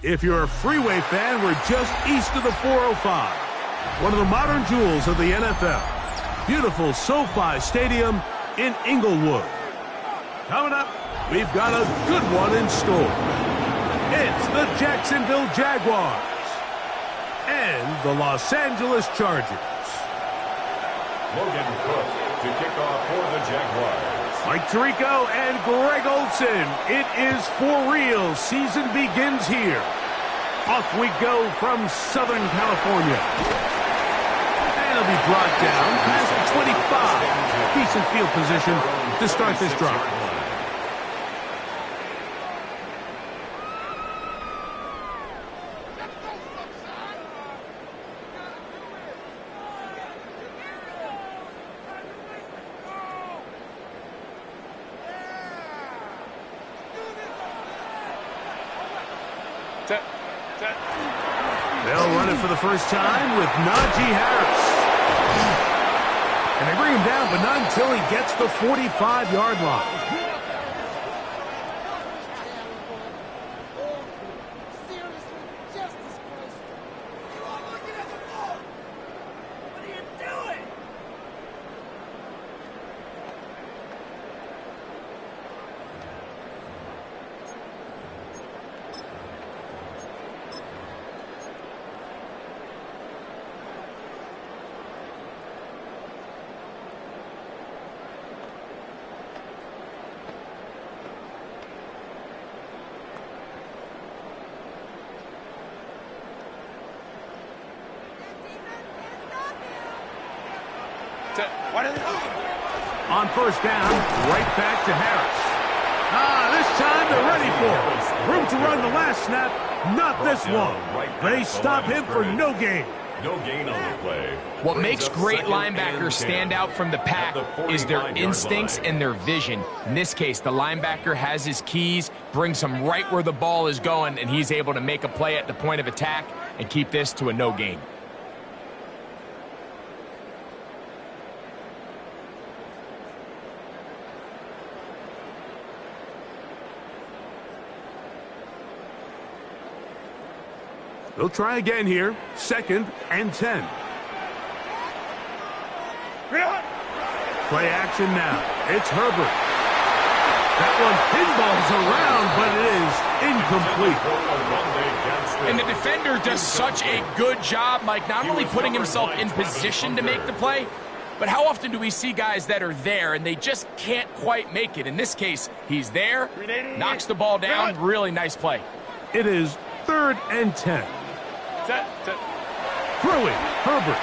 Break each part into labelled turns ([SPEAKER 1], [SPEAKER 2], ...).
[SPEAKER 1] If you're a Freeway fan, we're just east of the 405. One of the modern jewels of the NFL. Beautiful SoFi Stadium in Inglewood. Coming up, we've got a good one in store. It's the Jacksonville Jaguars and the Los Angeles Chargers.
[SPEAKER 2] Logan Cook to kick off for the Jaguars.
[SPEAKER 1] Mike Tirico and Greg Olsen. It is for real. Season begins here. Off we go from Southern California. And it'll be brought down past the 25. Decent field position to start this drive. They'll run it for the first time with Najee Harris. And they bring him down, but not until he gets the 45-yard line. On first down, right back to Harris. This time they're ready for it. Room to run the last snap, not this one. They stop him for no gain.
[SPEAKER 2] No gain on the play.
[SPEAKER 3] What makes great linebackers stand out from the pack is their instincts and their vision. In this case, the linebacker has his keys, brings him right where the ball is going, and he's able to make a play at the point of attack and keep this to a no gain.
[SPEAKER 1] They'll try again here. 2nd and 10. Play action now. It's Herbert. That one pinballs around, but it is incomplete.
[SPEAKER 3] And the defender does such a good job, Mike, not only putting himself in position to make the play, but how often do we see guys that are there and they just can't quite make it? In this case, he's there, knocks the ball down. Really nice play.
[SPEAKER 1] It is 3rd and 10. Throwing, Herbert.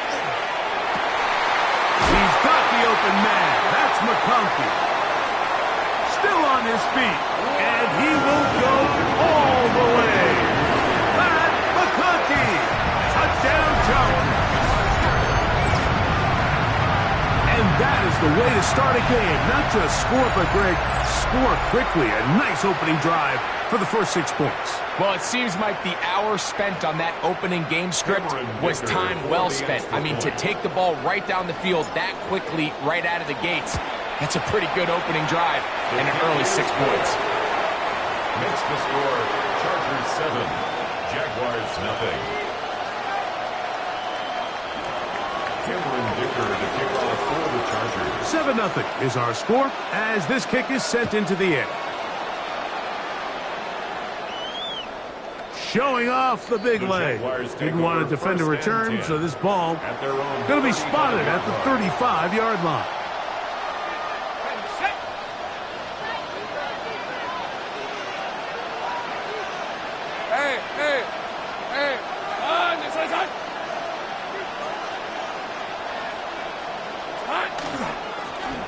[SPEAKER 1] He's got the open man. That's McConkey. Still on his feet. And he will go all the way. Pat McConkey. Touchdown jump. And that is the way to start a game. Not just score, but Greg, score quickly. A nice opening drive for the first 6 points.
[SPEAKER 3] Well, it seems like the hour spent on that opening game script was time well spent. I mean, to take the ball right down the field that quickly, right out of the gates, that's a pretty good opening drive and an early 6 points.
[SPEAKER 2] Makes the score Chargers 7, Jaguars nothing. Cameron Dicker to kick off for the Chargers.
[SPEAKER 1] 7-0 is our score as this kick is sent into the air. Showing off the big leg. Didn't want to defend a return, so this ball going to be spotted at the 35-yard line.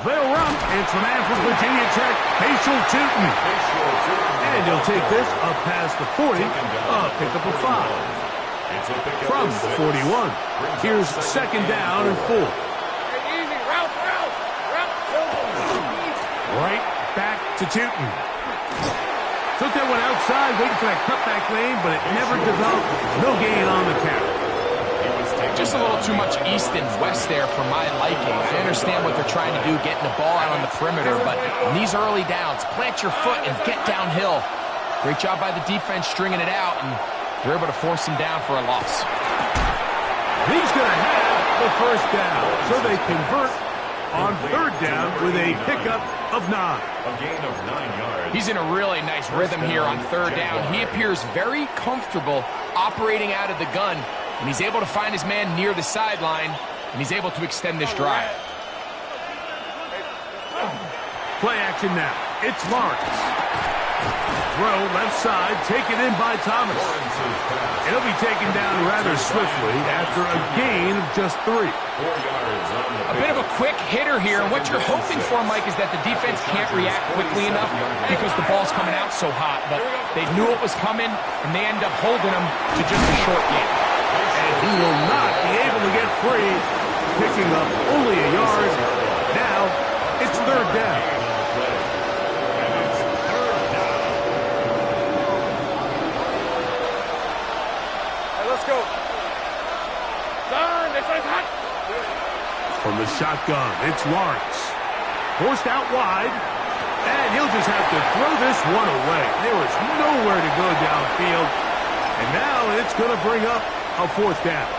[SPEAKER 1] They'll run. It's the man from Virginia Tech, Paschal Tootin. And he'll take this up past the 40, pick up a 5. From the 41, here's 2nd down and 4. Right back to Tootin. Took that one outside, waiting for that cutback lane, but it never developed. No gain on the carry.
[SPEAKER 3] Just a little too much east and west there for my liking. I understand what they're trying to do, getting the ball out on the perimeter, but on these early downs, plant your foot and get downhill. Great job by the defense stringing it out, and they're able to force him down for a loss.
[SPEAKER 1] He's going to have the first down, so they convert on third down with a pickup of 9.
[SPEAKER 2] A gain of 9 yards.
[SPEAKER 3] He's in a really nice rhythm here on third down. He appears very comfortable operating out of the gun, and he's able to find his man near the sideline, and he's able to extend this drive.
[SPEAKER 1] Play action now. It's Lawrence. Throw left side, taken in by Thomas. It'll be taken down rather swiftly after a gain of just 3.
[SPEAKER 2] 4 yards on the
[SPEAKER 3] A bit of a quick hitter here, and what you're hoping for, Mike, is that the defense can't react quickly enough because the ball's coming out so hot. But they knew it was coming, and they end up holding him to just a short gain.
[SPEAKER 1] And he will not be able to get free, picking up only a yard. Now it's third down. From the shotgun, it's Lawrence. Forced out wide, and he'll just have to throw this one away. There was nowhere to go downfield, and now it's going to bring up a fourth down.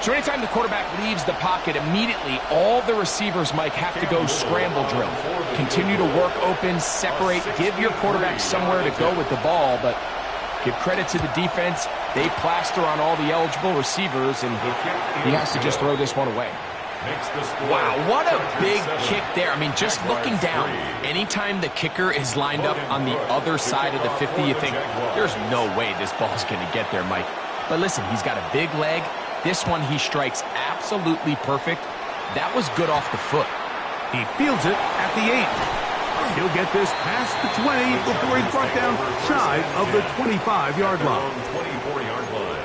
[SPEAKER 3] So anytime the quarterback leaves the pocket, immediately all the receivers, Mike, have to go scramble drill. Continue to work open, separate, give your quarterback somewhere to go with the ball, but give credit to the defense. They plaster on all the eligible receivers, and he has to just throw this one away. Wow, what a big kick there. I mean, just looking down, anytime the kicker is lined up on the other side of the 50, you think, there's no way this ball's going to get there, Mike. But listen, he's got a big leg. This one he strikes absolutely perfect. That was good off the foot.
[SPEAKER 1] He fields it at the 8. He'll get this past the 20 before he's brought down shy of the 25-yard line.
[SPEAKER 2] 24-yard line.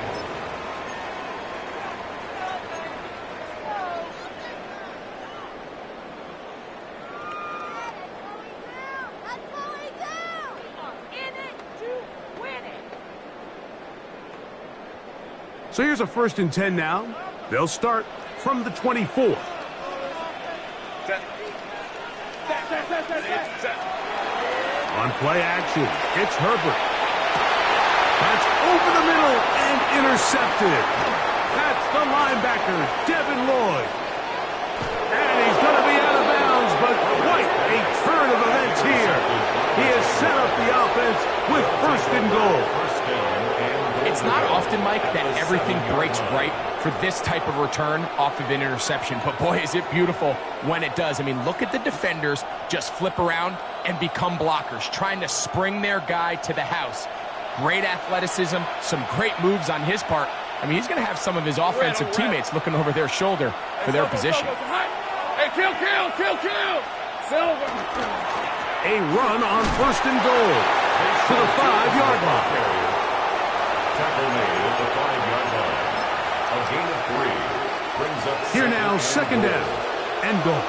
[SPEAKER 1] So here's a 1st and 10 now. They'll start from the 24. On play action, it's Herbert. That's over the middle and intercepted. That's the linebacker, Devin Lloyd. And he's going to be out of bounds, but quite a turn of events here. He has set up the offense with 1st and goal.
[SPEAKER 3] It's not often, Mike, that everything breaks right for this type of return off of an interception. But boy, is it beautiful when it does. I mean, look at the defenders just flip around and become blockers, trying to spring their guy to the house. Great athleticism, some great moves on his part. I mean, he's going to have some of his offensive teammates looking over their shoulder for their position.
[SPEAKER 4] Hey, kill! Silver!
[SPEAKER 1] A run on 1st and goal to the 5-yard line.
[SPEAKER 2] Tackle made at the 5-yard line. A gain of 3 brings up.
[SPEAKER 1] Here now, 2nd down and goal.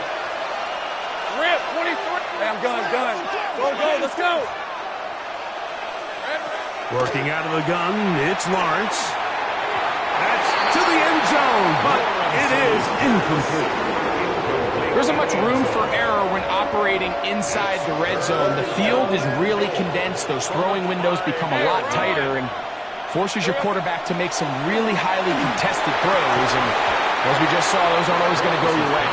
[SPEAKER 4] Rip, 23. Hey, I'm gun. Go, let's go.
[SPEAKER 1] Working out of the gun, it's Lawrence. That's to the end zone, but it is incomplete.
[SPEAKER 3] There isn't much room for error when operating inside the red zone. The field is really condensed. Those throwing windows become a lot tighter and forces your quarterback to make some really highly contested throws. And as we just saw, those aren't always going to go your way.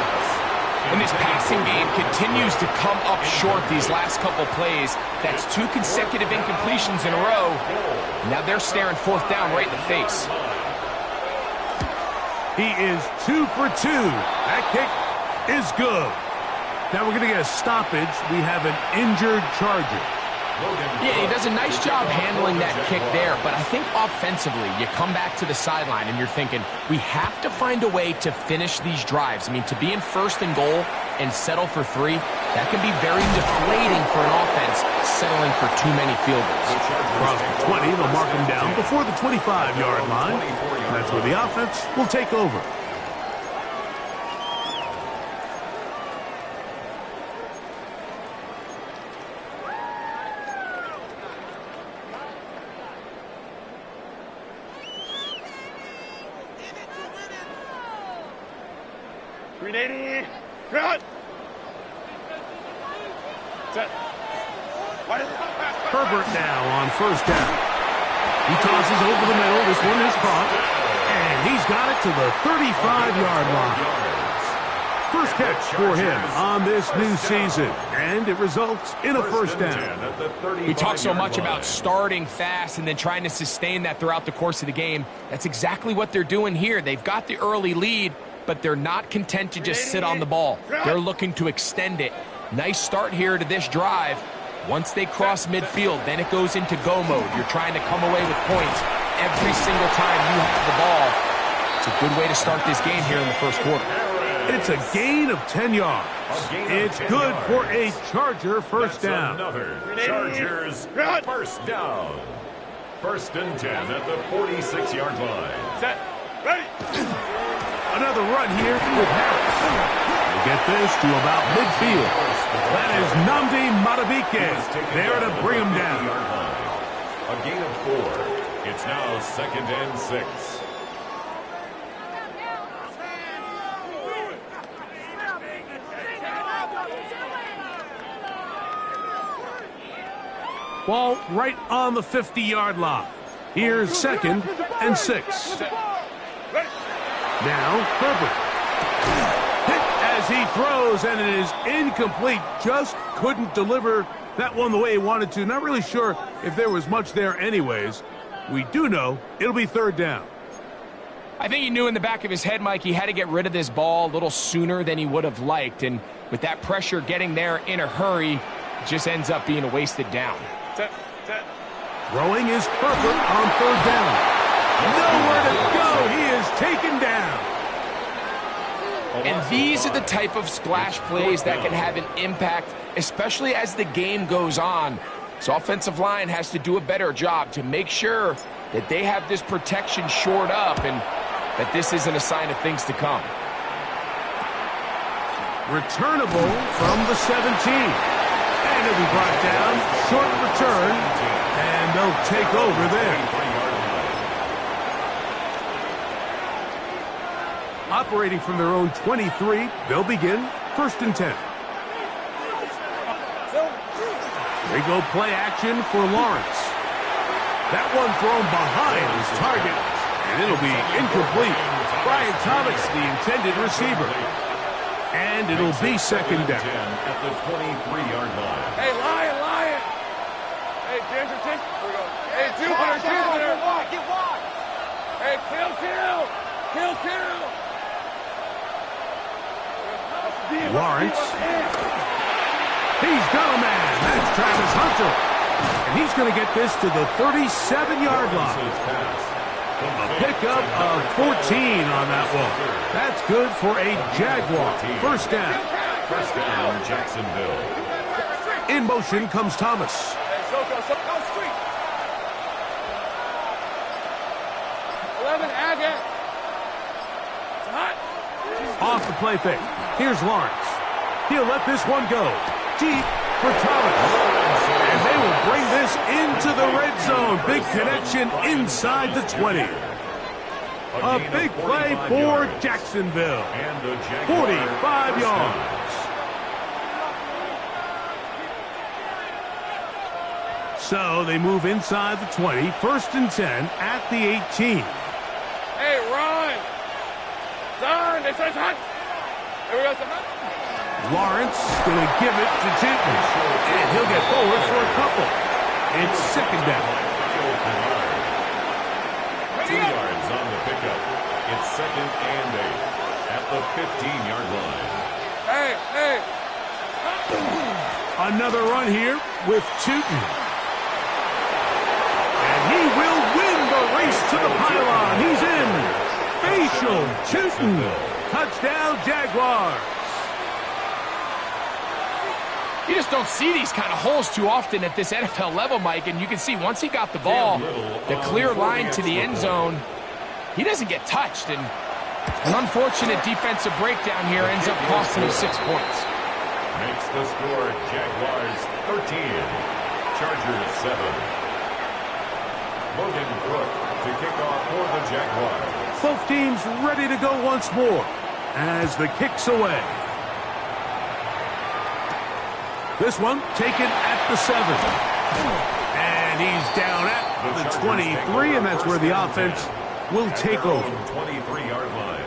[SPEAKER 3] And this passing game continues to come up short these last couple plays. That's 2 consecutive incompletions in a row. Now they're staring 4th down right in the face.
[SPEAKER 1] He is 2 for 2. That kick is good. Now we're going to get a stoppage. We have an injured Charger.
[SPEAKER 3] Yeah, he does a nice job handling that kick there, but I think offensively, you come back to the sideline and you're thinking, we have to find a way to finish these drives. I mean, to be in 1st and goal and settle for 3, that can be very deflating for an offense settling for too many field goals.
[SPEAKER 1] Across the 20, they'll mark him down before the 25-yard line. That's where the offense will take over.
[SPEAKER 4] 380. Run. Set.
[SPEAKER 1] Herbert now on first down. He tosses over the middle. This one is caught. And he's got it to the 35-yard line. First catch for him on this new season. And it results in a first down.
[SPEAKER 3] We talk so much about starting fast and then trying to sustain that throughout the course of the game. That's exactly what they're doing here. They've got the early lead, but they're not content to just sit on the ball. They're looking to extend it. Nice start here to this drive. Once they cross midfield, then it goes into go mode. You're trying to come away with points every single time you have the ball. It's a good way to start this game here in the first quarter.
[SPEAKER 1] It's a gain of 10 yards. It's good for a Charger first down.
[SPEAKER 2] Another Chargers first down. First and 10 at the 46-yard line.
[SPEAKER 4] Set. Ready.
[SPEAKER 1] Another run here with Harris. They get this to about midfield. That is Nnamdi Madubuike there to bring him down.
[SPEAKER 2] A gain of 4. It's now second and 6.
[SPEAKER 1] Ball right on the 50-yard line. Here's second and 6. Now Herbert. Hit as he throws, and it is incomplete. Just couldn't deliver that one the way he wanted to. Not really sure if there was much there anyways. We do know it'll be third down.
[SPEAKER 3] I think he knew in the back of his head, Mike, he had to get rid of this ball a little sooner than he would have liked. And with that pressure getting there in a hurry, it just ends up being a wasted down.
[SPEAKER 4] Set. Set.
[SPEAKER 1] Throwing is Herbert on third down. Nowhere to go. He is taken down.
[SPEAKER 3] And these are the type of splash plays that can have an impact, especially as the game goes on. So offensive line has to do a better job to make sure that they have this protection shored up and that this isn't a sign of things to come.
[SPEAKER 1] Returnable from the 17. And it'll be brought down. Short return. And they'll take over there. Operating from their own 23, they'll begin first and 10. They go play action for Lawrence. That one thrown behind his target, and it'll be incomplete. Brian Thomas, the intended receiver. And it'll be second down.
[SPEAKER 2] At the 23-yard line.
[SPEAKER 4] Hey, Lion. Hey, Ginger, here we go. Hey, Jupiter. Get wide. Hey, kill.
[SPEAKER 1] Lawrence. He's got a man. That's Travis Hunter. And he's going to get this to the 37-yard line. A pickup of 14 on that one. That's good for a Jaguar. First down.
[SPEAKER 2] First down, Jacksonville.
[SPEAKER 1] In motion comes Thomas.
[SPEAKER 4] Go street. 11, Agate. It's hot.
[SPEAKER 1] Off the play fake. Here's Lawrence. He'll let this one go. Deep for Thomas. And they will bring this into the red zone. Big connection inside the 20. A big play for Jacksonville. 45 yards. So they move inside the 20. First and 10 at the 18.
[SPEAKER 4] Hey, Ron. Don, they say it's hot. There we go, it's hot.
[SPEAKER 1] Lawrence going to give it to Gentry. And he'll get forward for a couple. It's second down.
[SPEAKER 2] 2 yards on the pickup. It's second and 8 at the 15-yard line.
[SPEAKER 4] Hey.
[SPEAKER 1] Another run here with Tootin. And he will win the race to the pylon. He's in. Facial Tootin. Touchdown, Jaguars.
[SPEAKER 3] You just don't see these kind of holes too often at this NFL level, Mike. And you can see once he got the ball, the clear line to the end zone, he doesn't get touched. And an unfortunate defensive breakdown here ends up costing him 6 points.
[SPEAKER 2] Makes the score Jaguars 13, Chargers 7. Logan Brooke to kick off for the Jaguars.
[SPEAKER 1] Both teams ready to go once more. as the kick's away. This one taken at the 7. And he's down at the 23, and that's where the offense will take over.
[SPEAKER 2] 23-yard line.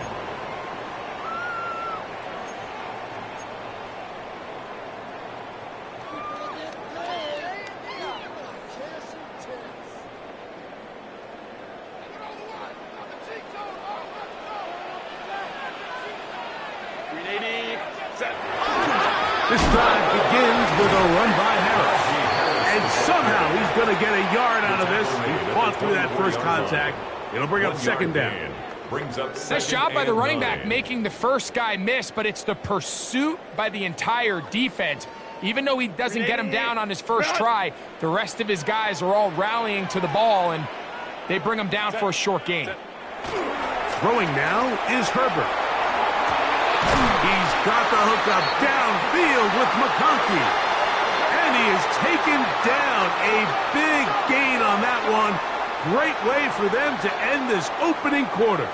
[SPEAKER 1] This drive begins with a run by Harris. And somehow he's going to get a yard out of this. He fought through that first contact. It'll bring up second down.
[SPEAKER 3] Nice job by the running back making the first guy miss, but it's the pursuit by the entire defense. Even though he doesn't get him down on his first try, the rest of his guys are all rallying to the ball, and they bring him down for a short gain.
[SPEAKER 1] Throwing now is Herbert. He's got the hookup downfield with McConkey. And he is taken down. A big gain on that one. Great way for them to end this opening quarter.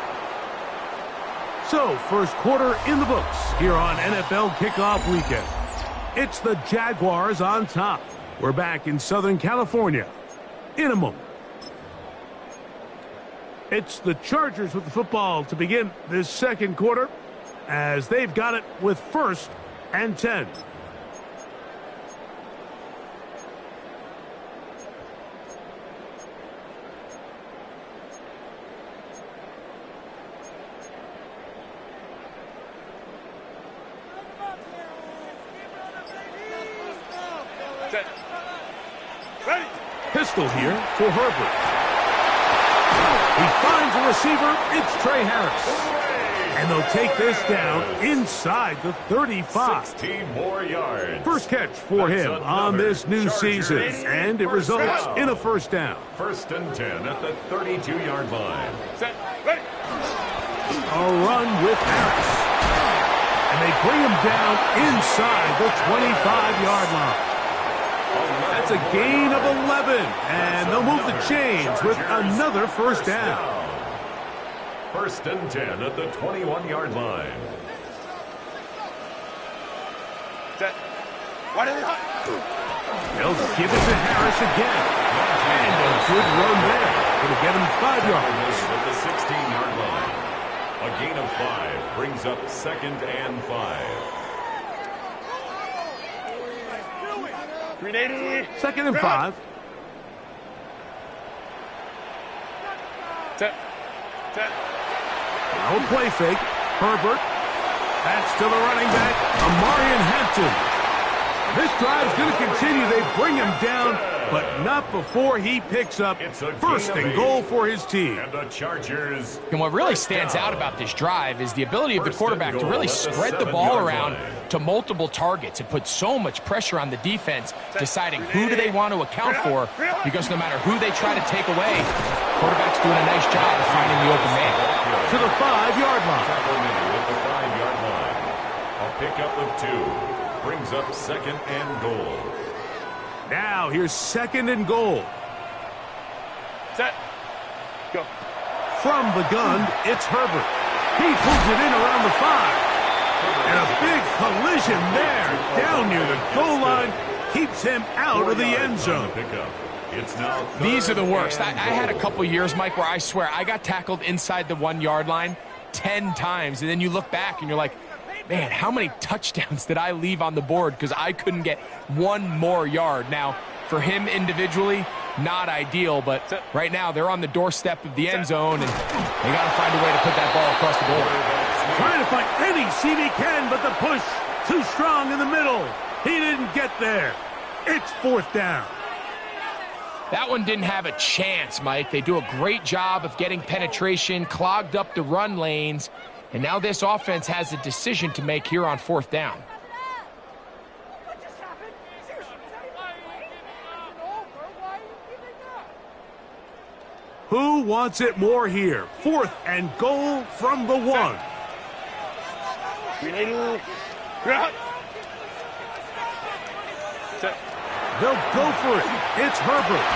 [SPEAKER 1] So, first quarter in the books here on NFL Kickoff Weekend. It's the Jaguars on top. We're back in Southern California in a moment. It's the Chargers with the football to begin this second quarter, as they've got it with 1st and 10. Pistol here for Herbert. He finds a receiver. It's Trey Harris. And they'll take this down inside the 35.
[SPEAKER 2] 16 more yards.
[SPEAKER 1] First catch for him on this new season, and it results in a first down.
[SPEAKER 2] 1st and 10 at the 32-yard line.
[SPEAKER 1] A run with Harris. And they bring him down inside the 25-yard line. That's a gain of 11, and they'll move the chains with another first down.
[SPEAKER 2] 1st and 10 at the 21-yard line.
[SPEAKER 1] They'll give it to Harris again. And a good run there. It'll get him 5 yards.
[SPEAKER 2] At the 16-yard line. A gain of 5 brings up 2nd and 5.
[SPEAKER 1] 2nd and 5. Now a play fake. Herbert. That's to the running back, Amarian Hampton. This drive's going to continue. They bring him down, but not before he picks up 1st and goal for his team.
[SPEAKER 2] And the Chargers.
[SPEAKER 3] And what really stands out about this drive is the ability of the quarterback to really spread the ball around to multiple targets. It puts so much pressure on the defense, deciding who do they want to account for, because no matter who they try to take away, quarterback's doing a nice job of finding the open man.
[SPEAKER 1] To the 5-yard line.
[SPEAKER 2] At the 5-yard line. A pickup of 2 brings up 2nd and goal.
[SPEAKER 1] Now here's 2nd and goal.
[SPEAKER 4] Set. Go.
[SPEAKER 1] From the gun, it's Herbert. He pulls it in around the 5. And a big collision there, down near the goal line, keeps him out of the end zone.
[SPEAKER 3] These are the worst. I had a couple years, Mike, where I swear I got tackled inside the 1-yard line 10 times, and then you look back and you're like, man, how many touchdowns did I leave on the board because I couldn't get one more yard? Now, for him individually, not ideal, but right now they're on the doorstep of the end zone, and they got to find a way to put that ball across the board.
[SPEAKER 1] Trying to find any seam he can, but the push too strong in the middle. He didn't get there. It's 4th down.
[SPEAKER 3] That one didn't have a chance, Mike. They do a great job of getting penetration, clogged up the run lanes, and now this offense has a decision to make here on 4th down.
[SPEAKER 1] Who wants it more here? 4th and goal from the 1. They'll go for it. It's Herbert.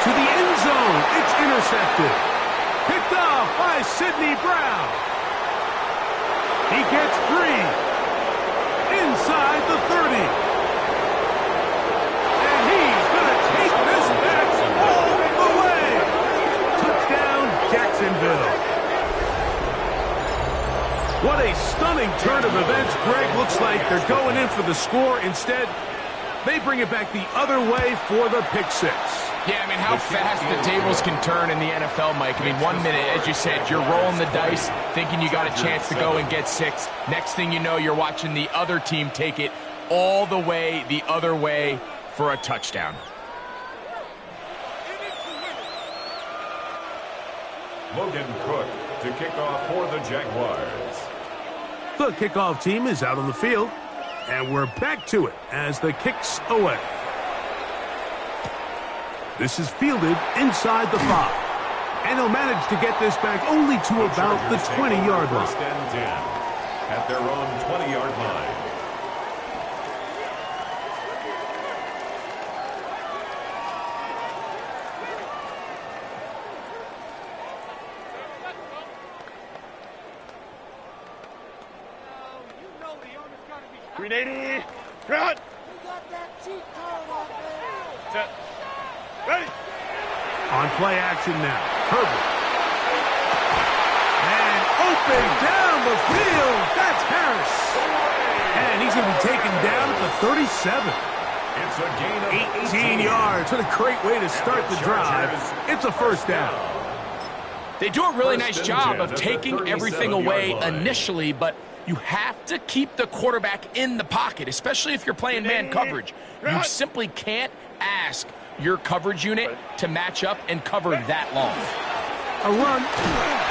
[SPEAKER 1] To the end zone. It's intercepted. Picked off by Sidney Brown. He gets 3. Inside the 30. And he's going to take this back all the way. Touchdown, Jacksonville. What a stunning turn of events. Greg, looks like they're going in for the score. Instead, they bring it back the other way for the pick 6.
[SPEAKER 3] Yeah, I mean, how fast the tables can turn in the NFL, Mike. I mean, 1 minute, as you said, you're rolling the dice, thinking you got a chance to go and get 6. Next thing you know, you're watching the other team take it all the way the other way for a touchdown.
[SPEAKER 2] Logan Cook to kick off for the Jaguars.
[SPEAKER 1] The kickoff team is out on the field, and we're back to it as the kick's away. This is fielded inside the 5. And he'll manage to get this back only to about the 20-yard line.
[SPEAKER 2] First and 10 at their own 20-yard line.
[SPEAKER 4] Cut! Set. Ready!
[SPEAKER 1] On play action now. Herbert. And open down the field. That's Harris. And he's going to be taken down at the 37.
[SPEAKER 2] It's a gain of
[SPEAKER 1] 18 yards. What a great way to start the drive. It's a first down.
[SPEAKER 3] They do a really nice job of taking everything away initially, but you have to keep the quarterback in the pocket, especially if you're playing man coverage. You simply can't ask your coverage unit to match up and cover that long.
[SPEAKER 1] A run.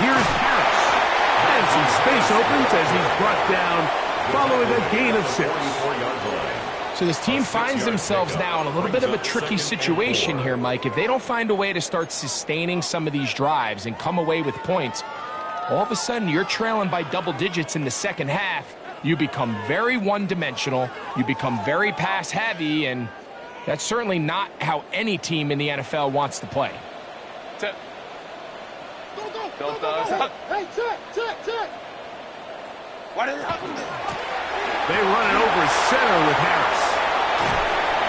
[SPEAKER 1] Here's Harris. And some space opens as he's brought down following a gain of 6.
[SPEAKER 3] So this team finds themselves now in a little bit of a tricky situation here, Mike. If they don't find a way to start sustaining some of these drives and come away with points, all of a sudden you're trailing by double digits in the second half. You become very one-dimensional. You become very pass-heavy, and that's certainly not how any team in the NFL wants to play.
[SPEAKER 4] Set.
[SPEAKER 5] Go. Hey, check.
[SPEAKER 4] What is it?
[SPEAKER 1] They run it over center with Harris.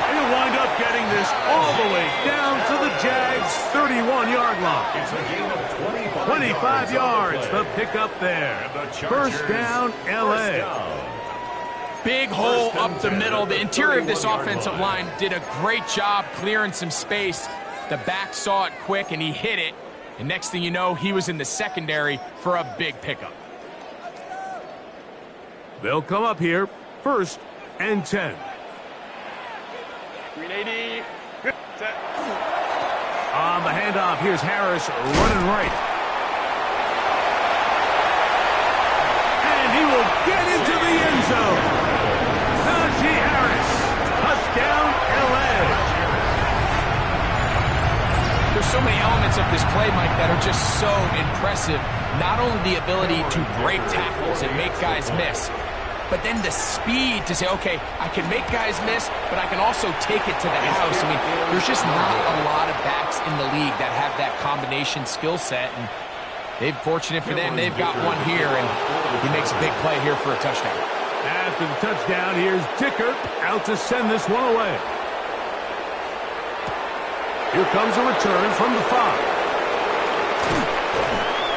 [SPEAKER 1] And he'll wind up getting this all the way down to the Jags' 31-yard line.
[SPEAKER 2] It's a gain of
[SPEAKER 1] 25 yards, the pickup there. First down, L.A.
[SPEAKER 3] Big hole up the middle. The interior of this offensive line did a great job clearing some space. The back saw it quick, and he hit it. And next thing you know, he was in the secondary for a big pickup.
[SPEAKER 1] They'll come up here, first and 10.
[SPEAKER 4] 380. Set.
[SPEAKER 1] On the handoff, here's Harris running right. And he will get into the end zone. Najee Harris, touchdown, L.A.
[SPEAKER 3] There's so many elements of this play, Mike, that are just so impressive. Not only the ability to break tackles and make guys miss, but then the speed to say, okay, I can make guys miss, but I can also take it to the house. I mean, there's just not a lot of backs in the league that have that combination skill set, and fortunate for them, they've got one here, and he makes a big play here for a touchdown.
[SPEAKER 1] After the touchdown, here's Dicker out to send this one away. Here comes a return from the 5.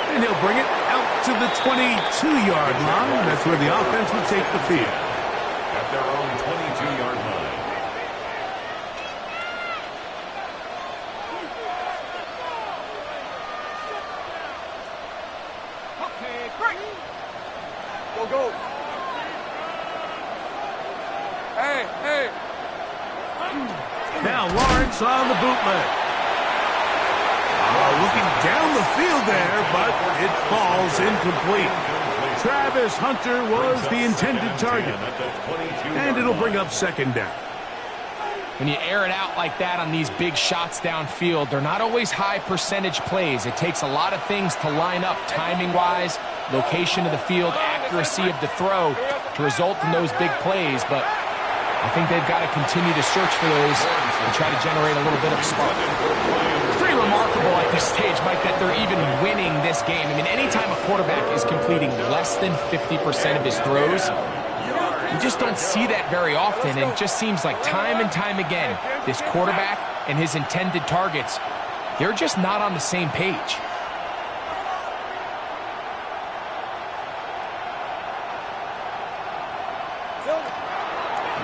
[SPEAKER 1] And he'll bring it out to the 22-yard line. That's where the offense will take the field.
[SPEAKER 2] At their own 22-yard line.
[SPEAKER 4] Okay, break. Go. Hey.
[SPEAKER 1] Now Lawrence on the bootleg. Looking down the field there, but it falls incomplete. Travis Hunter was the intended target. And it'll bring up second down.
[SPEAKER 3] When you air it out like that on these big shots downfield, they're not always high percentage plays. It takes a lot of things to line up timing-wise, location of the field, accuracy of the throw to result in those big plays. But I think they've got to continue to search for those and try to generate a little bit of spark. It's pretty remarkable, I think, this stage, Mike, that they're even winning this game. I mean, anytime a quarterback is completing less than 50% of his throws, you just don't see that very often, and it just seems like time and time again, this quarterback and his intended targets, they're just not on the same page.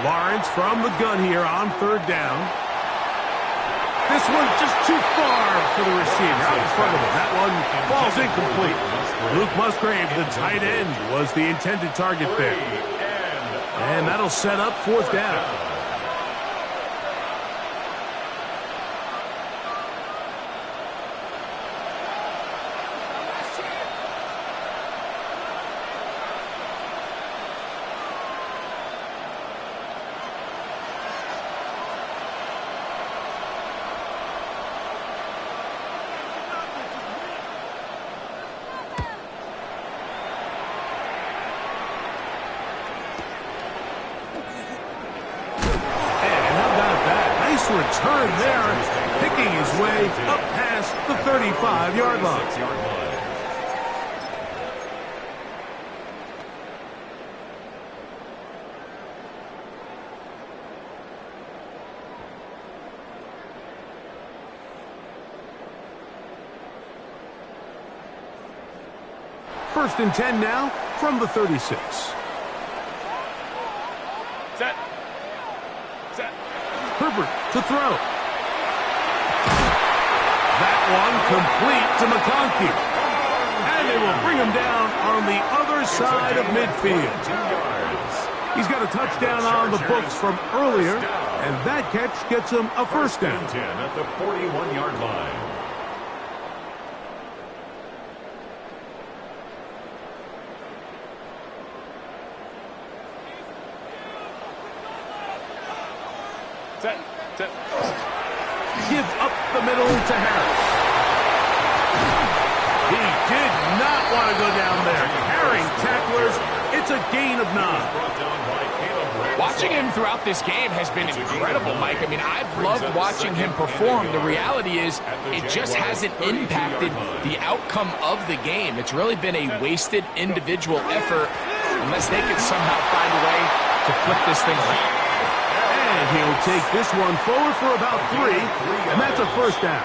[SPEAKER 1] Lawrence from the gun here on third down. This one just too far for the receiver. Out in front of him. That one falls incomplete. Luke Musgrave, the tight end, was the intended target there. And that'll set up fourth down. Return there, picking his way up past the 35-yard line. First and 10 now from the 36.
[SPEAKER 4] Set.
[SPEAKER 1] Herbert to throw. That one complete to McConkey. And they will bring him down on the other side of midfield. He's got a touchdown on the books from earlier, and that catch gets him a first down.
[SPEAKER 2] 10 at the 41-yard line.
[SPEAKER 1] Give up the middle to Harris. He did not want to go down there. Carrying tacklers, it's a gain of 9.
[SPEAKER 3] Watching him throughout this game has been incredible, Mike. I mean, I've loved watching him perform. The reality is it just hasn't impacted the outcome of the game. It's really been a wasted individual effort unless they can somehow find a way to flip this thing around.
[SPEAKER 1] And he'll take this one forward for about 3, and that's a first down.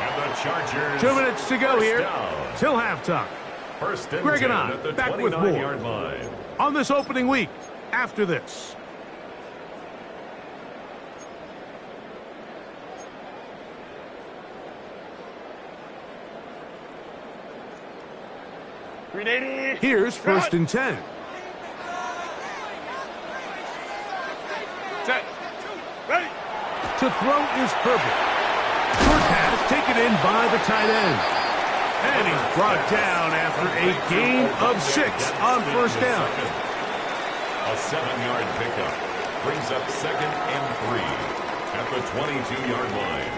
[SPEAKER 2] And the Chargers
[SPEAKER 1] 2 minutes to go here till halftime.
[SPEAKER 2] First and
[SPEAKER 1] Greg and
[SPEAKER 2] 10
[SPEAKER 1] I
[SPEAKER 2] at the
[SPEAKER 1] back with more
[SPEAKER 2] 29-yard line.
[SPEAKER 1] on this opening week after this. Here's first and 10.
[SPEAKER 4] Set. Ready.
[SPEAKER 1] To throw is Herbert. Short pass taken in by the tight end. And he's brought down after a gain of 6 on first down.
[SPEAKER 2] A 7-yard pickup brings up 2nd and 3 at the 22-yard line.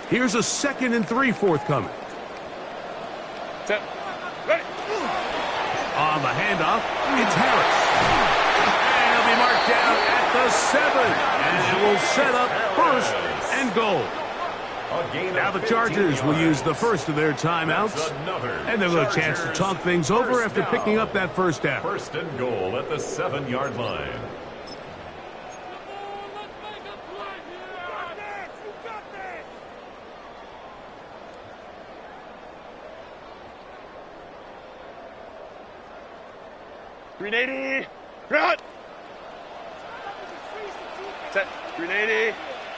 [SPEAKER 1] Here's a 2nd and 3 forthcoming.
[SPEAKER 4] Set. Ready.
[SPEAKER 1] On the handoff, it's Harris. And he'll be marked down at the 7. And it will set up first and goal. Now the Chargers will use the first of their timeouts. And they'll have a chance to talk things over after picking up that first down.
[SPEAKER 2] First and goal at the 7-yard line.
[SPEAKER 4] .380. Run. Set. .380.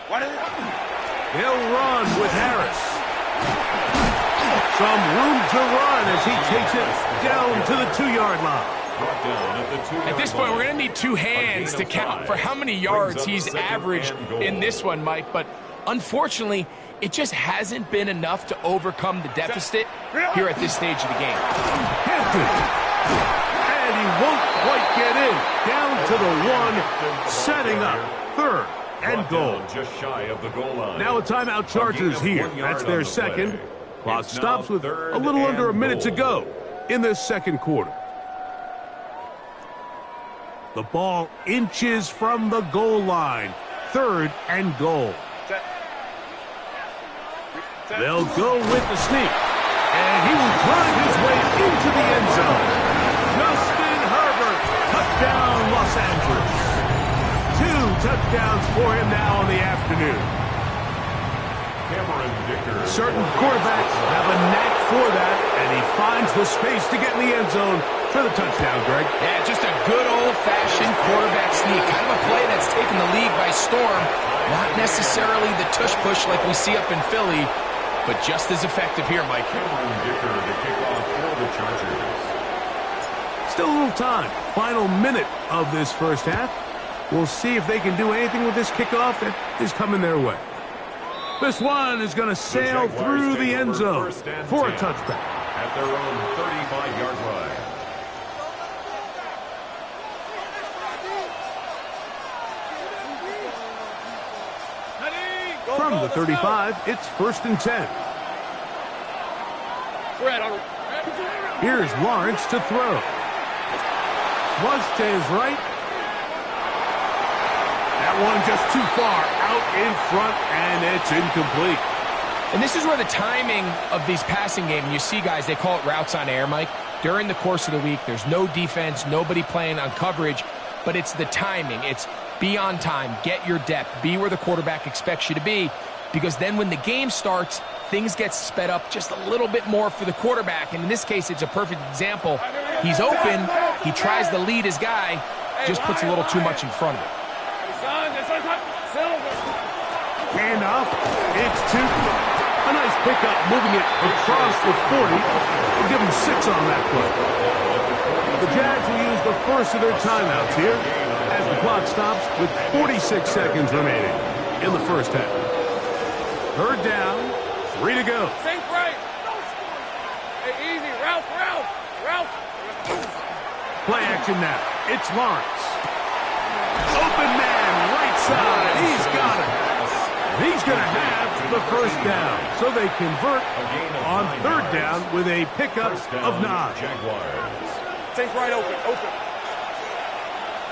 [SPEAKER 4] What is it?
[SPEAKER 1] They'll run with Harris. Some room to run as he takes it down to the 2-yard line.
[SPEAKER 3] At this point, we're going to need 2 hands to count for how many yards he's averaged in this one, Mike. But unfortunately, it just hasn't been enough to overcome the deficit here at this stage of the game.
[SPEAKER 1] Hampton. And he won't quite get in. Down to the 1, setting up third and goal.
[SPEAKER 2] Just shy of the goal line.
[SPEAKER 1] Now a timeout Chargers here. That's their second. Clock stops with a little under a minute to go in this second quarter. The ball inches from the goal line. Third and goal. They'll go with the sneak. And he will drive his way into the end zone. Justin Herbert, touchdown Los Angeles. 2 touchdowns for him now in the afternoon. Certain quarterbacks have a knack for that, and he finds the space to get in the end zone for the touchdown, Greg.
[SPEAKER 3] Yeah, just a good old-fashioned quarterback sneak. Kind of a play that's taken the league by storm. Not necessarily the tush-push like we see up in Philly, but just as effective here, Mike.
[SPEAKER 1] Still a little time. Final minute of this first half. We'll see if they can do anything with this kickoff that is coming their way. This one is going to sail through the end zone for a touchback.
[SPEAKER 2] At their own 35-yard line.
[SPEAKER 1] From the 35, it's 1st and 10. Here's Lawrence to throw. Flush to his right. That one just too far out in front, and it's incomplete.
[SPEAKER 3] And this is where the timing of these passing games, you see guys, they call it routes on air, Mike. During the course of the week, there's no defense, nobody playing on coverage, but it's the timing. It's be on time, get your depth, be where the quarterback expects you to be, because then when the game starts, things get sped up just a little bit more for the quarterback. And in this case, it's a perfect example. He's open, he tries to lead his guy, just puts a little too much in front of him.
[SPEAKER 1] Handoff. It's 2. A nice pickup, moving it across the 40. We'll give him 6 on that play. The Jags will use the first of their timeouts here as the clock stops with 46 seconds remaining in the first half. 3rd down, 3 to go.
[SPEAKER 4] Think right. Hey, easy. Ralph.
[SPEAKER 1] Play action now. It's Lawrence. Open man, right side. He's got it. He's going to have the first down. So they convert on 3rd down with a pickup of 9.
[SPEAKER 4] Think right, open.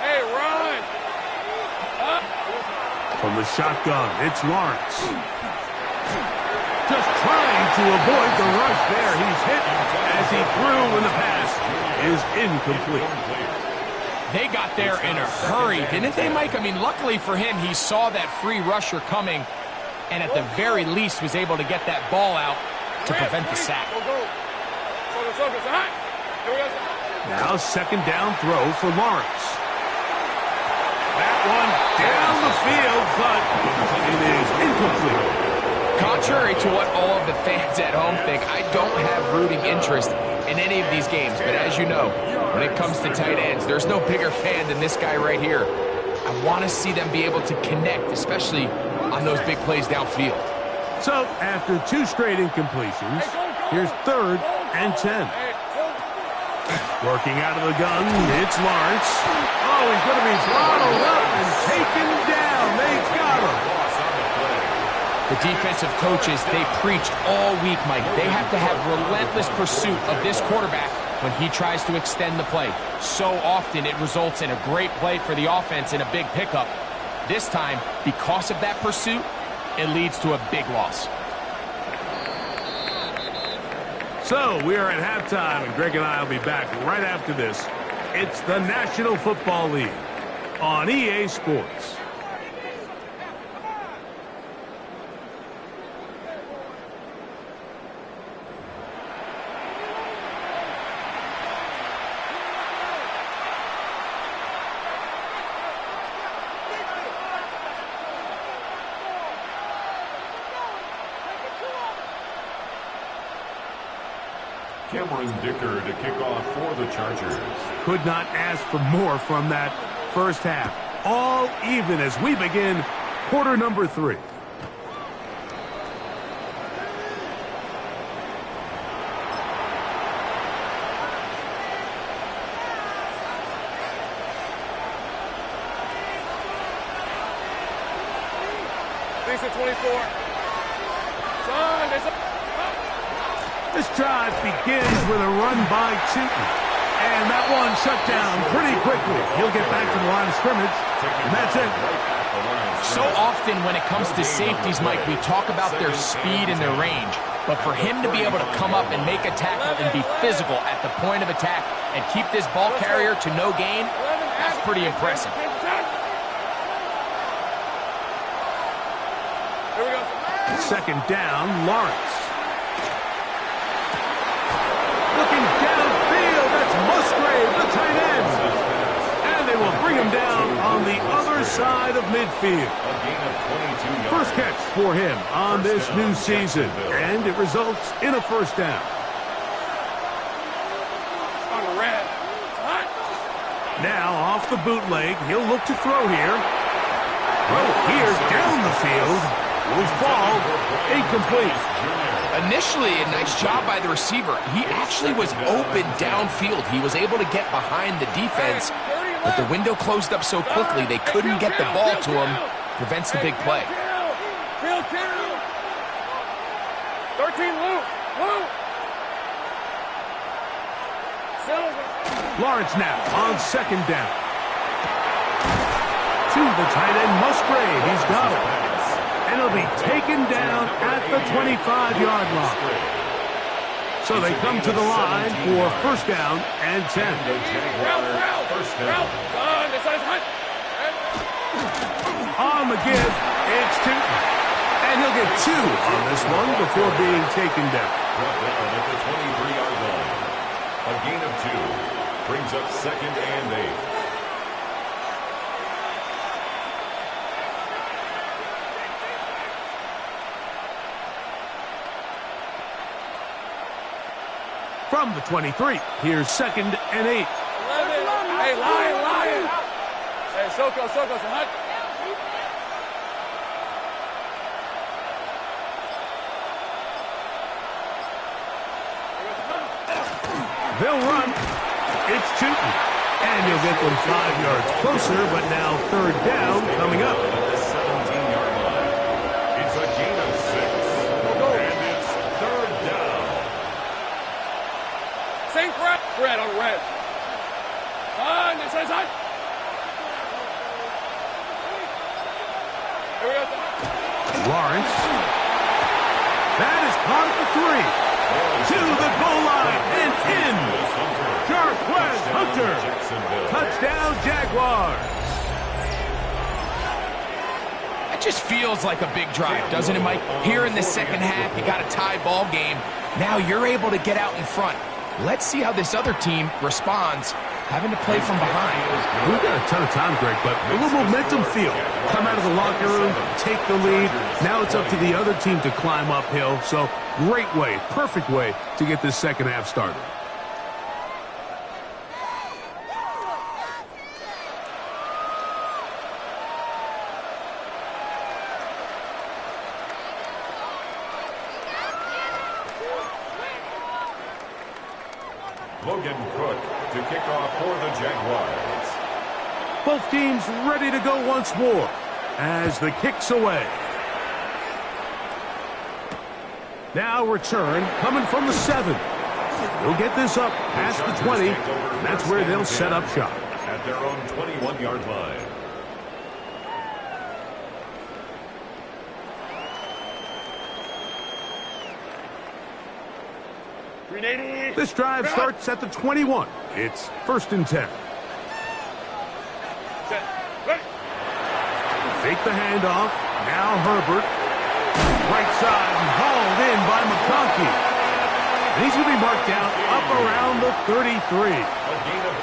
[SPEAKER 4] Hey, run.
[SPEAKER 1] From the shotgun, it's Lawrence. Just trying to avoid the rush there. He's hit as he threw when the pass is incomplete.
[SPEAKER 3] They got there in a hurry, didn't they, Mike? I mean, luckily for him, he saw that free rusher coming, and at the very least was able to get that ball out to prevent the sack.
[SPEAKER 1] Now 2nd down throw for Lawrence. That one down the field, but it is incomplete.
[SPEAKER 3] Contrary to what all of the fans at home think, I don't have rooting interest in any of these games, but as you know, when it comes to tight ends, there's no bigger fan than this guy right here. I want to see them be able to connect, especially on those big plays downfield.
[SPEAKER 1] So, after 2 straight incompletions, here's 3rd and 10. Working out of the gun, it's Lawrence. Oh, he's going to be throttled up and taken down. They've got him.
[SPEAKER 3] The defensive coaches, they preached all week, Mike. They have to have relentless pursuit of this quarterback when he tries to extend the play. So often it results in a great play for the offense and a big pickup. This time, because of that pursuit, it leads to a big loss.
[SPEAKER 1] So we are at halftime, and Greg and I will be back right after this. It's the National Football League on EA Sports.
[SPEAKER 2] Dicker to kick off for the Chargers.
[SPEAKER 1] Could not ask for more from that first half. All even as we begin quarter number 3.
[SPEAKER 4] Lisa 24. Son, there's a...
[SPEAKER 1] This drive begins with a run by Chilton. And that one shut down pretty quickly. He'll get back to the line of scrimmage, and that's it.
[SPEAKER 3] So often when it comes to safeties, Mike, we talk about their speed and their range. But for him to be able to come up and make a tackle and be physical at the point of attack and keep this ball carrier to no gain, that's pretty impressive.
[SPEAKER 1] Second down, Lawrence. Looking downfield, that's Musgrave, the tight end. And they will bring him down on the other side of midfield. First catch for him on this new season, and it results in a first down. Now off the bootleg, he'll look to throw here. Throw here down the field. Will fall incomplete.
[SPEAKER 3] Initially, a nice job by the receiver. He actually was open downfield. He was able to get behind the defense, but the window closed up so quickly they couldn't get the ball to him. Prevents the big play.
[SPEAKER 4] 13, Luke.
[SPEAKER 1] Lawrence now on second down. To the tight end, Musgrave. He's got it. And he'll be taken down at the 25-yard line. So they come to the line for first down and 10. On the give, it's two. And he'll get two on this one before being taken down.
[SPEAKER 2] At the 23-yard line. A gain of 2 brings up second and 8.
[SPEAKER 1] From the 23, here's second and 8.
[SPEAKER 4] Hey, Lion. Hey, Soko, Hunt.
[SPEAKER 1] They'll run. It's Tootin. And you'll get them 5 yards closer, but now third down coming up.
[SPEAKER 2] At the 17-yard line. It's a gain of 6. And it's third down.
[SPEAKER 4] Same crap. Red on red. It says Hunt. Here we go.
[SPEAKER 1] Lawrence. That is caught at the 3. To the goal line and in. Jarquez Hunter. Touchdown, Jaguars.
[SPEAKER 3] That just feels like a big drive, doesn't it, Mike? Here in the second half, you got a tie ball game. Now you're able to get out in front. Let's see how this other team responds, having to play from behind.
[SPEAKER 1] We've got a ton of time, Greg, but a little momentum feel. Come out of the locker room, take the lead. Now it's up to the other team to climb uphill. So great way, perfect way to get this second half started.
[SPEAKER 2] Logan Cook to kick off for the Jaguars.
[SPEAKER 1] Both teams ready to go once more as the kick's away. Now return coming from the 7. They'll get this up past the 20. And that's where they'll set up shop.
[SPEAKER 2] At their own 21-yard line.
[SPEAKER 1] This drive starts at the 21. It's first and 10. Fake the handoff. Now Herbert. Right side and hauled in by McConkey. And he's going to be marked down up around the 33.
[SPEAKER 2] A gain of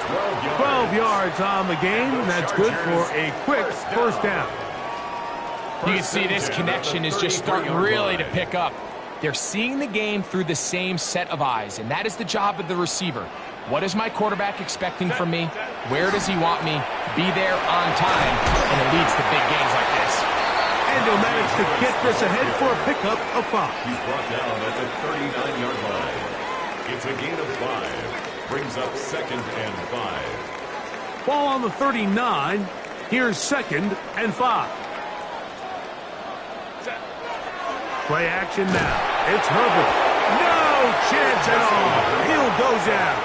[SPEAKER 1] 12 yards on the game, and that's good for a quick first down.
[SPEAKER 3] You can see this connection is just starting really to pick up. They're seeing the game through the same set of eyes, and that is the job of the receiver. What is my quarterback expecting from me? Where does he want me? Be there on time, and it leads to big gains like this.
[SPEAKER 1] And he'll manage to get this ahead for a pickup of 5.
[SPEAKER 2] He's brought down at the 39-yard line. It's a gain of 5. Brings up second and 5.
[SPEAKER 1] Ball on the 39. Here's second and 5. Play action now. It's Herbert. No chance at all. He'll go down.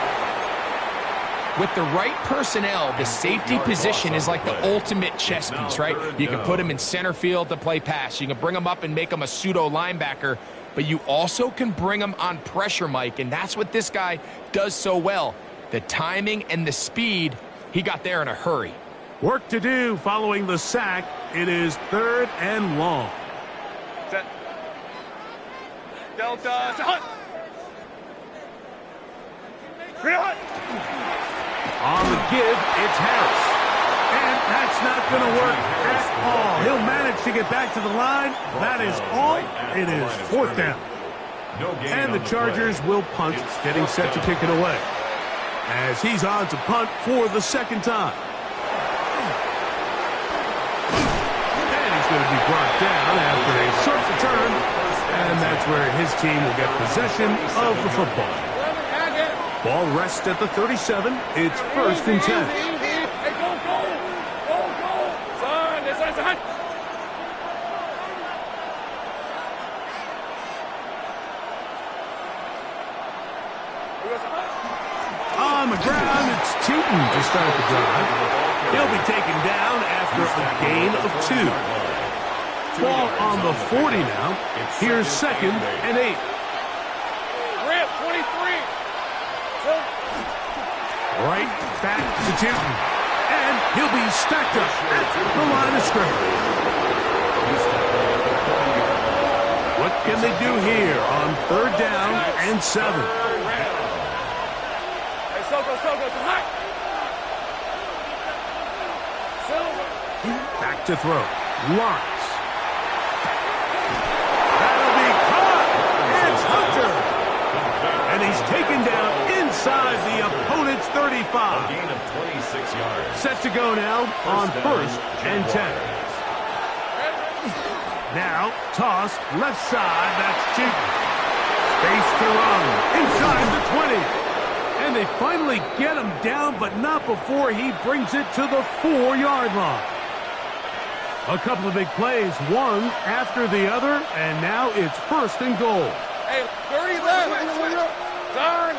[SPEAKER 3] With the right personnel, the safety position is like the ultimate chess piece, right? You can put him in center field to play pass. You can bring him up and make him a pseudo linebacker, but you also can bring him on pressure, Mike, and that's what this guy does so well. The timing and the speed, he got there in a hurry.
[SPEAKER 1] Work to do following the sack. It is 3rd and long.
[SPEAKER 4] Set. Delta. Hut.
[SPEAKER 1] On the give, it's Harris. And that's not going to work at all. He'll manage to get back to the line. That is all. It is 4th down. And the Chargers will punt, getting set to kick it away. As he's on to punt for the 2nd time. And he's going to be brought down after a short return. And that's where his team will get possession of the football. Ball rests at the 37. It's 1st and 10.
[SPEAKER 4] Hey, go, go! Go, go! Son, this is a
[SPEAKER 1] On the ground, it's Tootin to start the drive. He'll be taken down after a gain of 2. Ball on the 40 now. Here's 2nd and 8.
[SPEAKER 4] Rip, 23.
[SPEAKER 1] Right back to Tootin. And he'll be stacked up at the line of scrimmage. What can they do here on 3rd down and 7?
[SPEAKER 4] Hey, Soko, tonight.
[SPEAKER 1] Back to throw. Lawrence. That'll be caught. It's Hunter. And he's taken down inside the opponent's 35.
[SPEAKER 2] Gain of 26 yards.
[SPEAKER 1] Set to go now on 1st and 10. Now tossed left side. That's Tootin. Space to run inside the 20. And they finally get him down, but not before he brings it to the 4-yard line. A couple of big plays, one after the other, and now it's 1st and goal.
[SPEAKER 4] Hey, 30 left. Darn,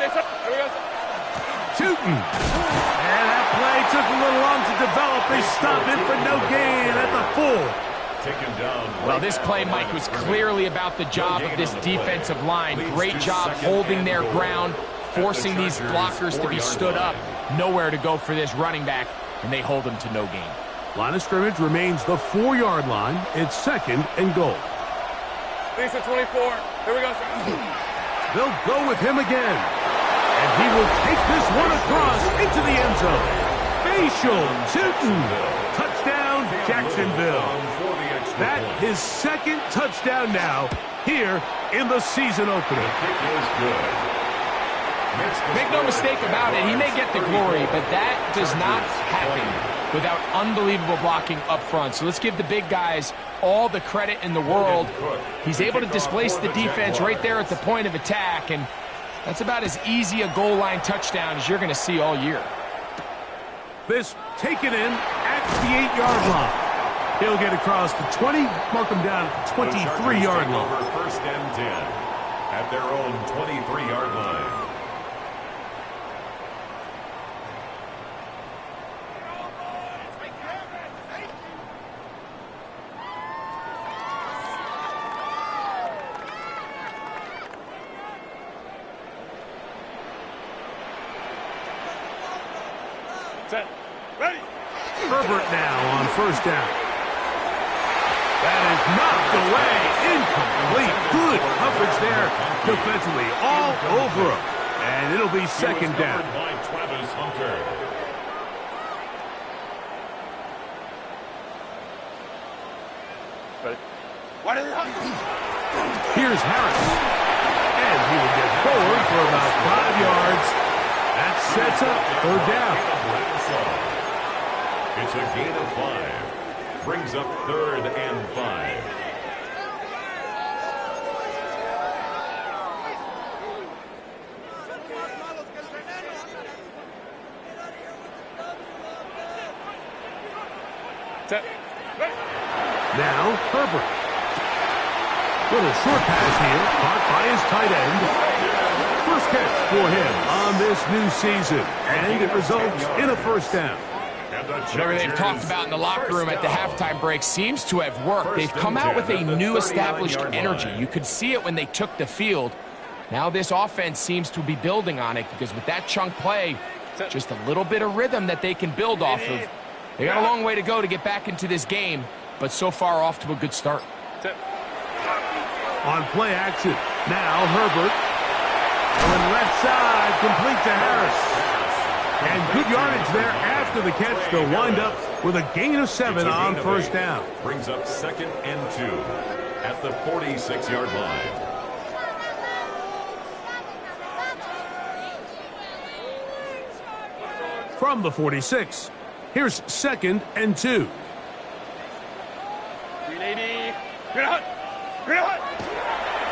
[SPEAKER 1] Tootin. And that play took a little long to develop. They stopped him for no gain at the 4.
[SPEAKER 2] Taken down.
[SPEAKER 3] Well, this play, Mike, was clearly about the job of this defensive line. Great job holding their ground, forcing these blockers to be stood up. Nowhere to go for this running back, and they hold him to no gain.
[SPEAKER 1] Line of scrimmage remains the 4-yard line. It's 2nd and goal.
[SPEAKER 4] Lisa 24. Here we go.
[SPEAKER 1] They'll go with him again. And he will take this one across into the end zone. Facial Tootin. Touchdown, Jacksonville. That his 2nd touchdown now here in the season opener.
[SPEAKER 3] Make no mistake about it, he may get the glory, but that does not happen without unbelievable blocking up front. So let's give the big guys all the credit in the world. He's able to displace the defense right there at the point of attack, and that's about as easy a goal line touchdown as you're going to see all year.
[SPEAKER 1] This taken in at the 8-yard line. He'll get across the 20, mark him down at the 23-yard line.
[SPEAKER 2] 1st and 10 at their own 23-yard line.
[SPEAKER 4] Set. Ready.
[SPEAKER 1] Herbert now on 1st down. That is knocked away. Incomplete. Good coverage there defensively. All over him. And it'll be 2nd down.
[SPEAKER 2] By Travis Hunter.
[SPEAKER 1] Here's Harris. And he will get forward for about 5 yards. That sets up 3rd down.
[SPEAKER 2] It's a gain of 5. Brings up 3rd and 5.
[SPEAKER 1] Now Herbert. Little short pass here, caught by his tight end. First catch for him on this new season, and it results in a first down.
[SPEAKER 3] Whatever they've talked about in the locker room at the halftime break seems to have worked. They've come out with a new established energy. You could see it when they took the field. Now this offense seems to be building on it because with that chunk play, just a little bit of rhythm that they can build off of. They got a long way to go to get back into this game, but so far off to a good start.
[SPEAKER 1] On play action, now Herbert. Going left side, complete to Harris. And good yardage there after the catch. They'll wind up with a gain of 7 on first down.
[SPEAKER 2] Brings up 2nd and 2 at the 46-yard line.
[SPEAKER 1] From the 46, here's 2nd and 2.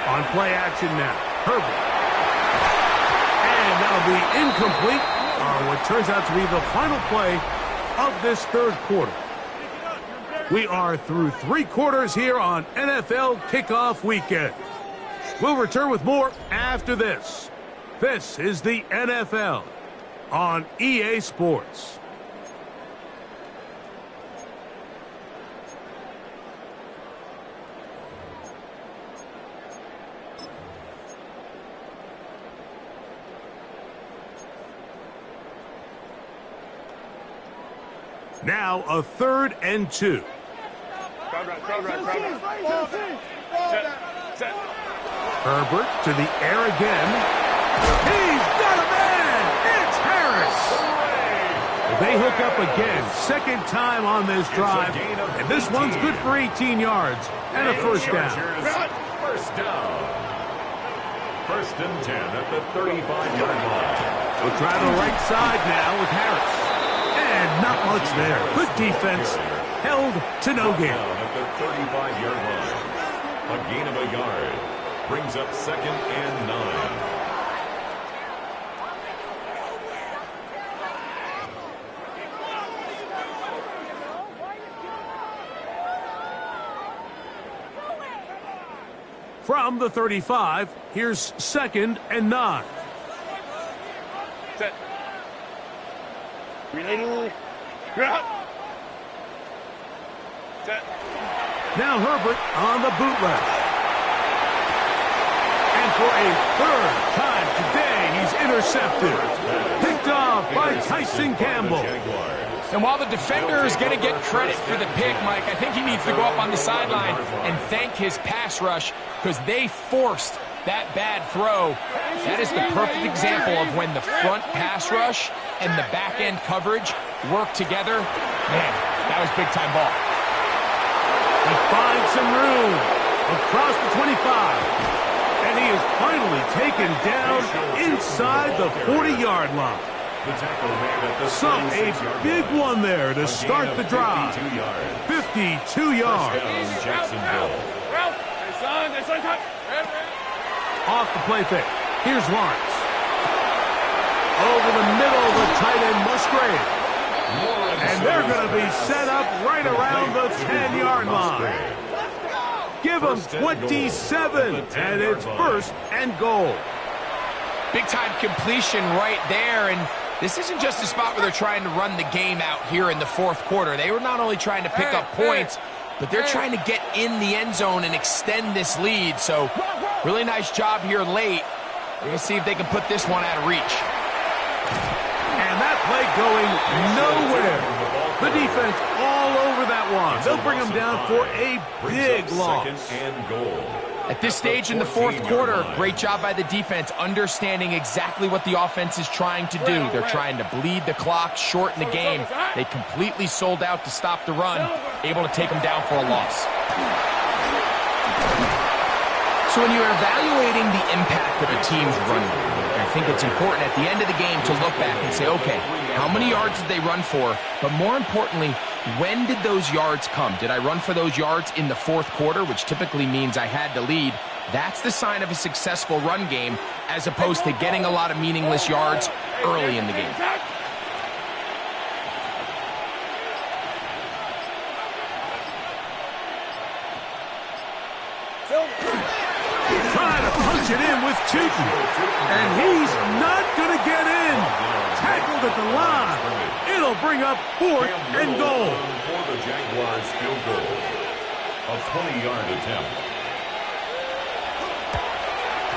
[SPEAKER 1] On play action now, Herbert. And that'll be incomplete on what turns out to be the final play of this third quarter. We are through 3 quarters here on NFL Kickoff Weekend. We'll return with more after this. This is the NFL on EA Sports. Now a 3rd and 2. Herbert to the air again. He's got a man! It's Harris! They hook up again, 2nd time on this drive, and this one's good for 18 yards and a first down.
[SPEAKER 2] First down. 1st and 10 at the 35-yard line.
[SPEAKER 1] We'll try the right side now with Harris. And not much there. Good defense. Held to no gain.
[SPEAKER 2] At the 35-yard line. A gain of a yard. Brings up 2nd and 9.
[SPEAKER 1] From the 35, here's 2nd and 9.
[SPEAKER 4] Set. Set.
[SPEAKER 1] Now Herbert on the bootleg. And for a 3rd time today, he's intercepted. Picked off by Tyson Campbell.
[SPEAKER 3] And while the defender is going to get credit for the pick, Mike, I think he needs to go up on the sideline and thank his pass rush because they forced that bad throw. That is the perfect example of when the front pass rush and the back-end coverage work together. Man, that was big-time ball.
[SPEAKER 1] He finds some room across the 25. And he is finally taken down inside the 40-yard line. So a big one there to start the drive. 52 yards. Off the play fake. Here's Lawrence. Over the middle of the tight end Musgrave. And they're going to be set up right around the 10-yard line. Give them 27, and it's 1st and goal.
[SPEAKER 3] Big-time completion right there, and this isn't just a spot where they're trying to run the game out here in the 4th quarter. They were not only trying to pick up points, but they're trying to get in the end zone and extend this lead. So, really nice job here late. We're going to see if they can put this one out of reach.
[SPEAKER 1] And that play going nowhere. The defense all over that one. They'll bring them down for a big loss.
[SPEAKER 3] At this stage in the 4th quarter, great job by the defense, understanding exactly what the offense is trying to do. They're trying to bleed the clock, shorten the game. They completely sold out to stop the run, able to take them down for a loss. So when you're evaluating the impact of a team's run game, I think it's important at the end of the game to look back and say, okay, how many yards did they run for? But more importantly, when did those yards come? Did I run for those yards in the 4th quarter, which typically means I had to lead? That's the sign of a successful run game, as opposed to getting a lot of meaningless yards early in the game.
[SPEAKER 1] Trying to punch it in with Tootin. And he's not going to get in. Tackled at the line. It'll bring up 4th and goal.
[SPEAKER 2] For the Jaguars field goal. A 20-yard attempt.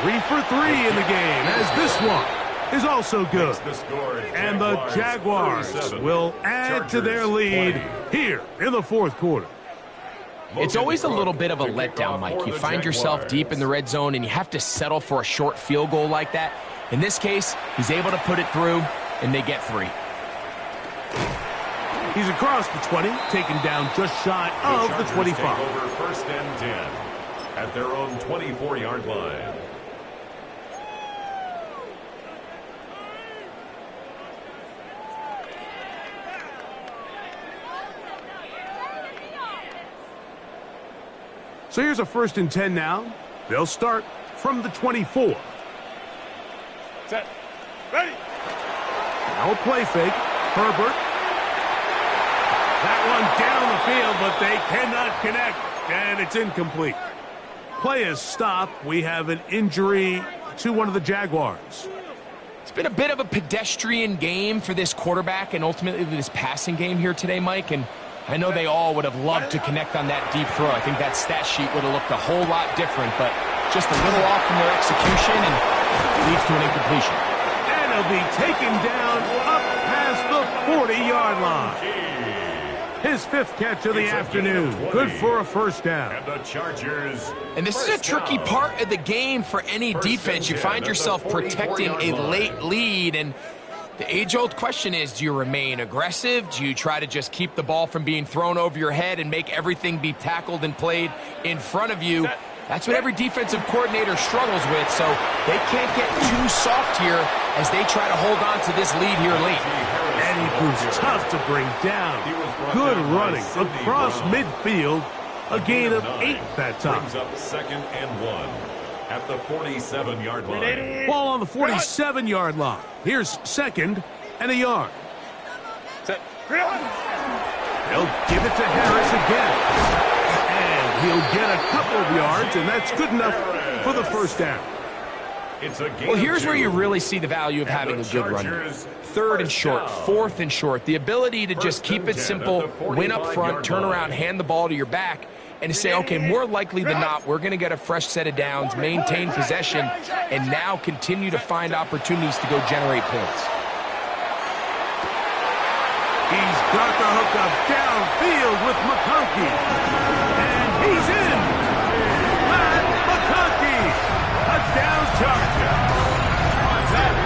[SPEAKER 1] 3 for 3 in the game, as this one is also good. And the Jaguars will add to their lead here in the 4th quarter.
[SPEAKER 3] It's always a little bit of a letdown, Mike. You find yourself deep in the red zone, and you have to settle for a short field goal like that. In this case, he's able to put it through, and they get 3.
[SPEAKER 1] He's across the 20, taken down just shy of the 25.
[SPEAKER 2] Over 1st and 10 at their own 24-yard line.
[SPEAKER 1] So here's a 1st and 10 now. They'll start from the 24.
[SPEAKER 4] Set. Ready.
[SPEAKER 1] Now a play fake. Herbert. That one down the field, but they cannot connect, and it's incomplete. Play is stopped. We have an injury to one of the Jaguars.
[SPEAKER 3] It's been a bit of a pedestrian game for this quarterback and ultimately this passing game here today, Mike, and I know they all would have loved to connect on that deep throw. I think that stat sheet would have looked a whole lot different, but just a little off from their execution and leads to an incompletion.
[SPEAKER 1] And he'll be taken down up past the 40-yard line. His 5th catch of the afternoon. Good for a 1st down.
[SPEAKER 2] And the Chargers.
[SPEAKER 3] And this is a tricky part of the game for any defense. You find yourself protecting a late lead, and the age-old question is, do you remain aggressive? Do you try to just keep the ball from being thrown over your head and make everything be tackled and played in front of you? That's what every defensive coordinator struggles with, so they can't get too soft here as they try to hold on to this lead here late.
[SPEAKER 1] And he proves tough to bring down. Good running across midfield. A gain of 8 that time.
[SPEAKER 2] Brings up 2nd and 1 at the 47-yard line.
[SPEAKER 1] Ball on the 47-yard line. Here's 2nd and a yard.
[SPEAKER 4] Set.
[SPEAKER 1] They'll give it to Harris again. And he'll get a couple of yards, and that's good enough for the 1st down.
[SPEAKER 3] Well, here's where you really see the value of having a good runner. 3rd and short, 4th and short. The ability to just keep it simple, win up front, turn around, hand the ball to your back, and to say, okay, more likely than not, we're going to get a fresh set of downs, maintain possession, and now continue to find opportunities to go generate points.
[SPEAKER 1] He's got the hook up downfield with McConkey. And he's in. Matt McConkey. Touchdown Chargers.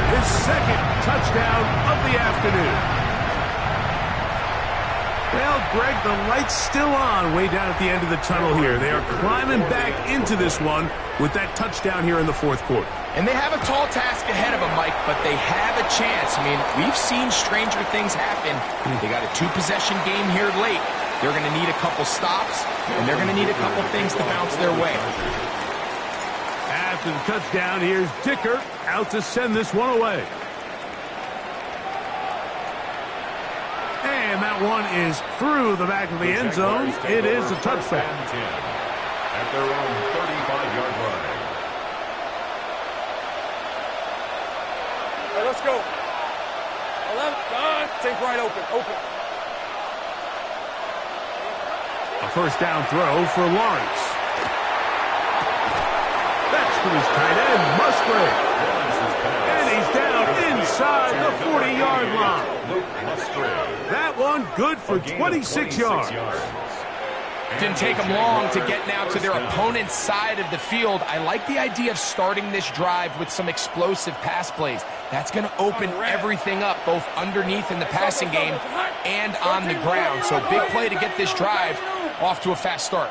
[SPEAKER 1] His 2nd touchdown of the afternoon. Well, Greg, the light's still on way down at the end of the tunnel here. They are climbing back into this one with that touchdown here in the 4th quarter.
[SPEAKER 3] And they have a tall task ahead of them, Mike, but they have a chance. I mean, we've seen stranger things happen. They got a 2-possession game here late. They're going to need a couple stops, and they're going to need a couple things to bounce their way.
[SPEAKER 1] After the touchdown, here's Dicker out to send this one away. And that one is through the back of the end zone. It is a touchdown.
[SPEAKER 2] At their own 35-yard line.
[SPEAKER 4] Hey, let's go. 11. Done. Take right open.
[SPEAKER 1] A 1st down throw for Lawrence. That's to his tight end, Musgrave. And he's down inside the 40-yard line. That one good for 26 yards.
[SPEAKER 3] Didn't take them long to get now to their opponent's side of the field. I like the idea of starting this drive with some explosive pass plays. That's going to open everything up, both underneath in the passing game and on the ground. So big play to get this drive off to a fast start.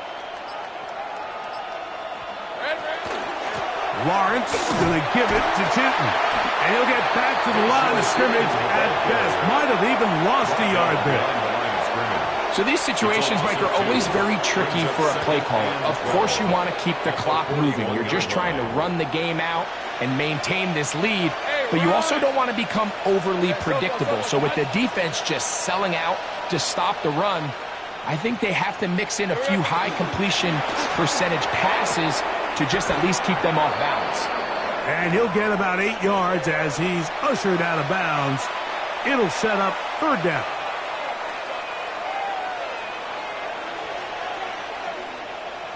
[SPEAKER 1] Lawrence going to give it to Tootin. And he'll get back to the line of scrimmage at best. Might have even lost a yard there.
[SPEAKER 3] So these situations, Mike, are always very tricky for a play caller. Of course you want to keep the clock moving. You're just trying to run the game out and maintain this lead, but you also don't want to become overly predictable. So with the defense just selling out to stop the run, I think they have to mix in a few high completion percentage passes to just at least keep them off balance.
[SPEAKER 1] And he'll get about 8 yards as he's ushered out of bounds. It'll set up third down.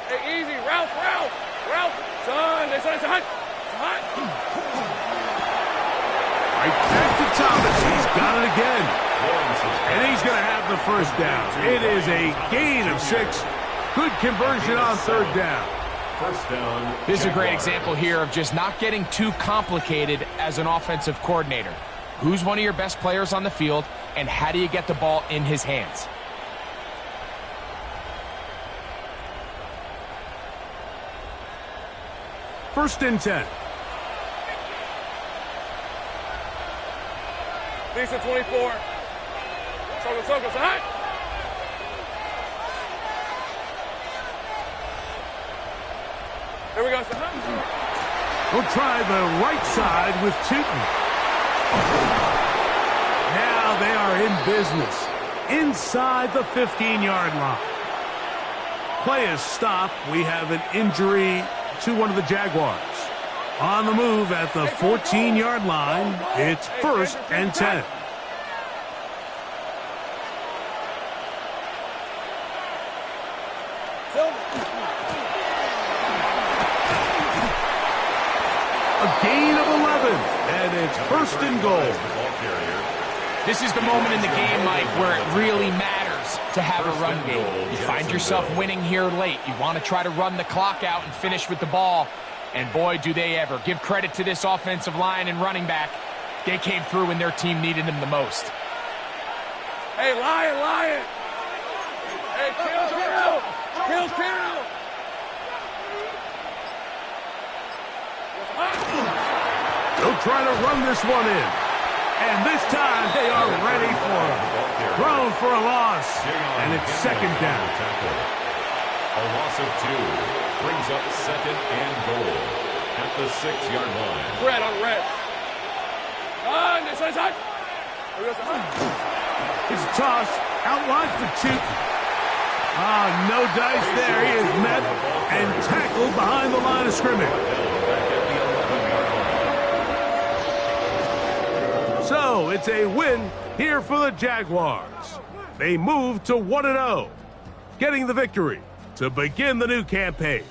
[SPEAKER 4] Hey, easy. Ralph. Son, it's hot.
[SPEAKER 1] Right back to Thomas. He's got it again. And he's going to have the first down. It is a gain of 6. Good conversion on third down.
[SPEAKER 2] First down.
[SPEAKER 3] This is a great example here of just not getting too complicated as an offensive coordinator. Who's one of your best players on the field, and how do you get the ball in his hands?
[SPEAKER 1] First and 10.
[SPEAKER 4] Decent 24. Circle, hot. Here we go, son.
[SPEAKER 1] We'll try the right side with Tootin. Now they are in business inside the 15-yard line. Play is stopped. We have an injury to one of the Jaguars. On the move at the 14-yard line, it's first and 10. A gain of 11, and it's first and goal.
[SPEAKER 3] This is the moment in the game, Mike, where it really matters to have a run game. You find yourself winning here late. You want to try to run the clock out and finish with the ball. And boy, do they ever. Give credit to this offensive line and running back. They came through when their team needed them the most.
[SPEAKER 4] Hey, Lion. Hey, kill.
[SPEAKER 1] They'll try to run this one in. And this time they are ready for it. Thrown for a loss. And it's second down.
[SPEAKER 2] A loss of 2 brings up second and goal at the 6-yard line.
[SPEAKER 4] Red on red. This one's hot.
[SPEAKER 1] It's a toss. Out wide for Tootin. No dice there. He is met and tackled behind the line of scrimmage. So it's a win here for the Jaguars. They move to 1-0, getting the victory to begin the new campaign.